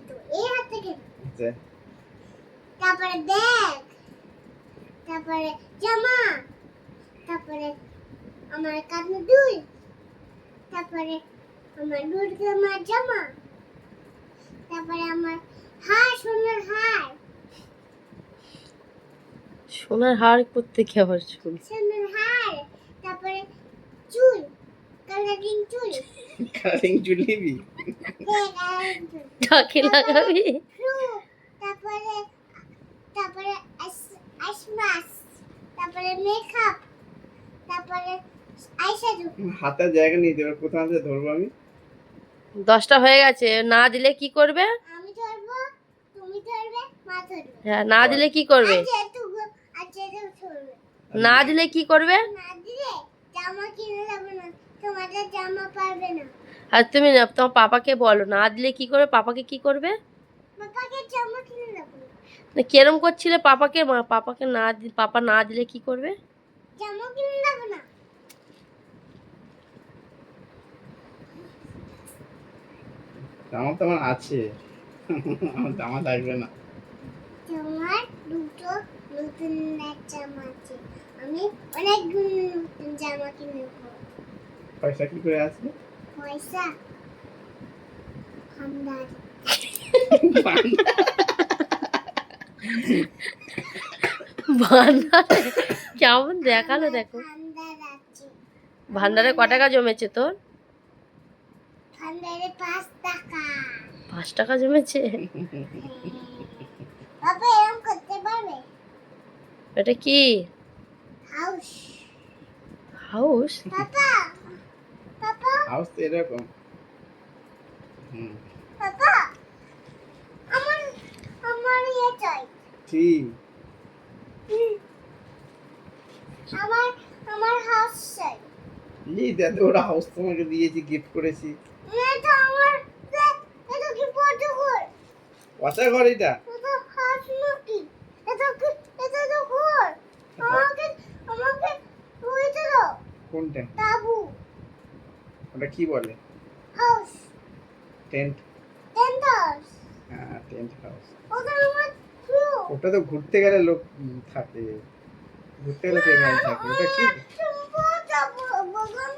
তো এই হাত থেকে আচ্ছা তারপরে ব্যাগ তারপরে জামা তারপরে আমার কানে দুল তারপরে আমার দুলকে আমার জামা তারপরে আমার হার সোনার হার সোনার হার করতে কি আবার চুল? সোনার হার তারপরে চুল কালারিং চুল কালিং চুল নিবি কালারিং চুল কাকে লাগাবি? তারপরে তারপরে আইস মাস্ক তারপরে মেকআপ তারপরে আইশ্যাডো হাতের জায়গা নিয়ে দেবে কোথাও থেকে ধরবো আমি 10টা হয়ে গেছে, না দিলে কি করবে? আমি ধরবো তুমি ধরবে মা ধরবে হ্যাঁ, না দিলে কি করবে? আচ্ছা ধরবে না দিলে কি করবে? না দিলে জামা কিনে দেবো না তোমাদের জামা পারবে না আর তুমি না তোমার পাপাকে বলো, না দিলে কি করবে? পাপাকে কি করবে? বাবাকে জামা কিনে দেবো না না কেরম করছিলে পাপাকে? পাপাকে না পাপা না দিলে কি করবে? জামা কিনে দেবো না জামা তো আমার আছে আমার জামা থাকবে না তোমার দুটো নতুন জামা আছে আমি অনেকগুলো নতুন জামা কিনে দেবো পয়সা কি করে আসবে পয়সা ভান্ডার ভান্ডারে কেমন দেখালো দেখো। ভান্ডার আছে ভান্ডারে ক টাকা জমেছে তোর? ভান্ডারে 5 টাকা 5 টাকা জমেছে? বাবা এরকম করতে পারবে এটা কি হাউস হাউস? পাপা পাপা হাউস তো এরকম হুম পাপা আমার আমার চাই ঠিক আমার আমার হাউস চাই এই দাদা ওরা হাউস তোমাকে দিয়েছি গিফট করেছি এটা আমার এটা কি পড়তে ঘর পচা ঘর এটা এটা হাউস নাকি এটা কি এটা তো ঘর আমাকে আমাকে ওইটা দাও কোনটা তাবু ওটা কি বলে হাউস টেন্ট টেন্টাস হ্যাঁ টেন্ট হাউস ওটা আমার প্রিয় ওটা তো ঘুরতে গেলে লোক থাকে ঘুরতে গেলে টেন্ট হাউস থাকে ওটা কি তুমি বলতে বললাম